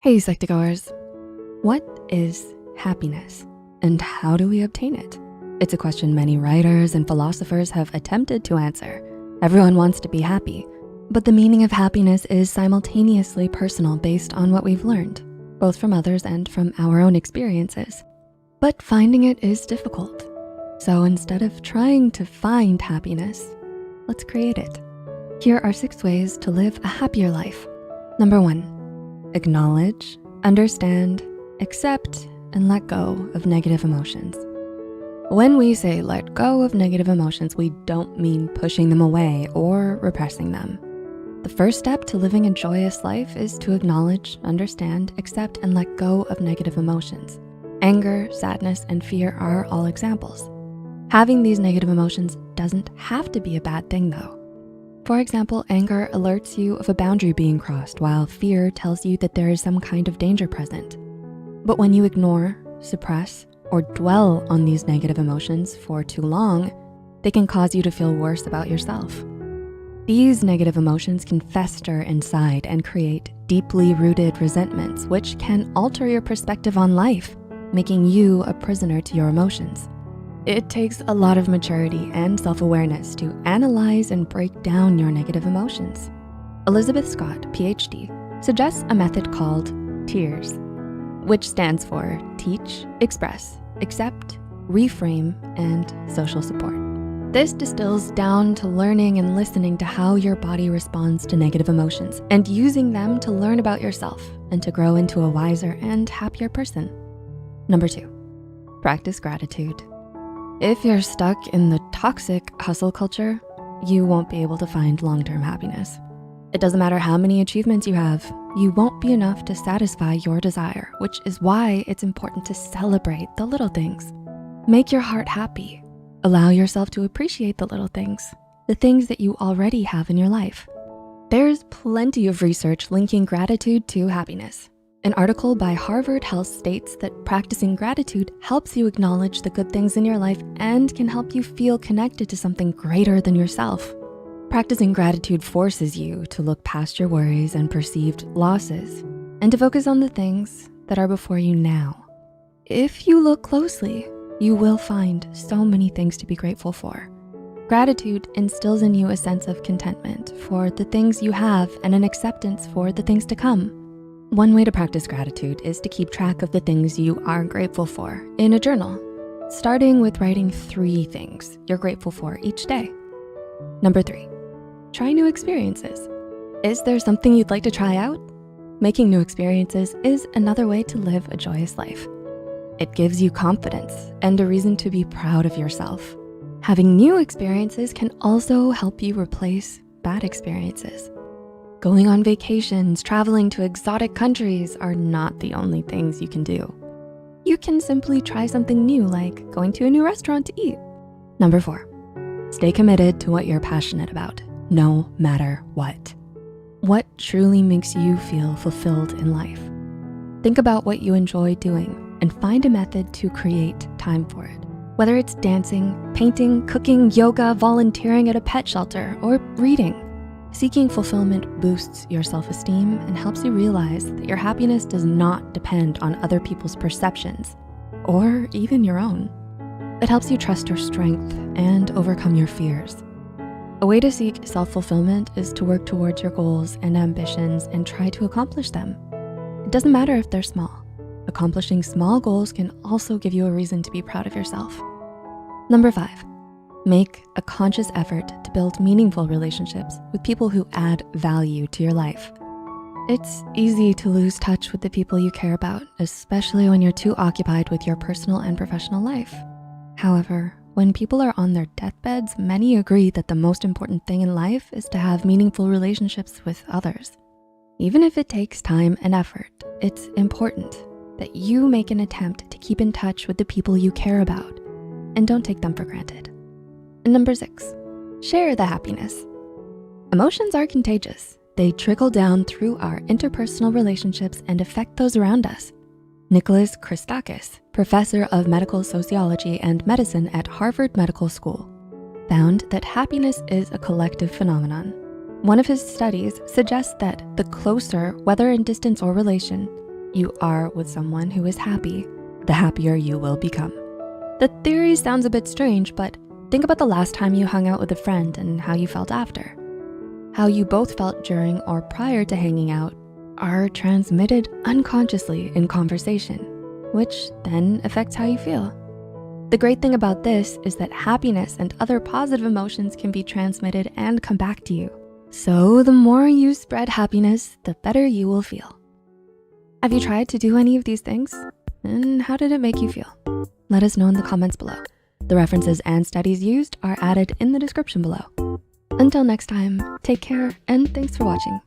Hey Psych2Goers, what is happiness and how do we obtain it? It's a question many writers and philosophers have attempted to answer. Everyone wants to be happy, but the meaning of happiness is simultaneously personal based on what we've learned, both from others and from our own experiences. But finding it is difficult. So instead of trying to find happiness, let's create it. Here are 6 ways to live a happier life. Number 1, acknowledge, understand, accept, and let go of negative emotions. When we say let go of negative emotions, we don't mean pushing them away or repressing them. The first step to living a joyous life is to acknowledge, understand, accept, and let go of negative emotions. Anger, sadness, and fear are all examples. Having these negative emotions doesn't have to be a bad thing though. For example, anger alerts you of a boundary being crossed, while fear tells you that there is some kind of danger present. But when you ignore, suppress, or dwell on these negative emotions for too long, they can cause you to feel worse about yourself. These negative emotions can fester inside and create deeply rooted resentments, which can alter your perspective on life, making you a prisoner to your emotions. It takes a lot of maturity and self-awareness to analyze and break down your negative emotions. Elizabeth Scott, PhD, suggests a method called TEARS, which stands for teach, express, accept, reframe, and social support. This distills down to learning and listening to how your body responds to negative emotions and using them to learn about yourself and to grow into a wiser and happier person. Number 2, practice gratitude. If you're stuck in the toxic hustle culture, you won't be able to find long-term happiness. It doesn't matter how many achievements you have, you won't be enough to satisfy your desire, which is why it's important to celebrate the little things. Make your heart happy. Allow yourself to appreciate the little things, the things that you already have in your life. There's plenty of research linking gratitude to happiness. An article by Harvard Health states that practicing gratitude helps you acknowledge the good things in your life and can help you feel connected to something greater than yourself. Practicing gratitude forces you to look past your worries and perceived losses and to focus on the things that are before you now. If you look closely, you will find so many things to be grateful for. Gratitude instills in you a sense of contentment for the things you have and an acceptance for the things to come. One way to practice gratitude is to keep track of the things you are grateful for in a journal, starting with writing 3 things you're grateful for each day. Number 3, try new experiences. Is there something you'd like to try out? Making new experiences is another way to live a joyous life. It gives you confidence and a reason to be proud of yourself. Having new experiences can also help you replace bad experiences. Going on vacations, traveling to exotic countries are not the only things you can do. You can simply try something new, like going to a new restaurant to eat. Number 4, stay committed to what you're passionate about, no matter what. What truly makes you feel fulfilled in life? Think about what you enjoy doing and find a method to create time for it. Whether it's dancing, painting, cooking, yoga, volunteering at a pet shelter, or reading. Seeking fulfillment boosts your self-esteem and helps you realize that your happiness does not depend on other people's perceptions or even your own. It helps you trust your strength and overcome your fears. A way to seek self-fulfillment is to work towards your goals and ambitions and try to accomplish them. It doesn't matter if they're small. Accomplishing small goals can also give you a reason to be proud of yourself. Number 5, make a conscious effort to build meaningful relationships with people who add value to your life. It's easy to lose touch with the people you care about, especially when you're too occupied with your personal and professional life. However, when people are on their deathbeds, many agree that the most important thing in life is to have meaningful relationships with others. Even if it takes time and effort, it's important that you make an attempt to keep in touch with the people you care about and don't take them for granted. And number 6, share the happiness. Emotions are contagious. They trickle down through our interpersonal relationships and affect those around us. Nicholas Christakis, professor of medical sociology and medicine at Harvard Medical School, found that happiness is a collective phenomenon. One of his studies suggests that the closer, whether in distance or relation, you are with someone who is happy, the happier you will become. The theory sounds a bit strange, but think about the last time you hung out with a friend and how you felt after. How you both felt during or prior to hanging out are transmitted unconsciously in conversation, which then affects how you feel. The great thing about this is that happiness and other positive emotions can be transmitted and come back to you. So the more you spread happiness, the better you will feel. Have you tried to do any of these things? And how did it make you feel? Let us know in the comments below. The references and studies used are added in the description below. Until next time, take care and thanks for watching.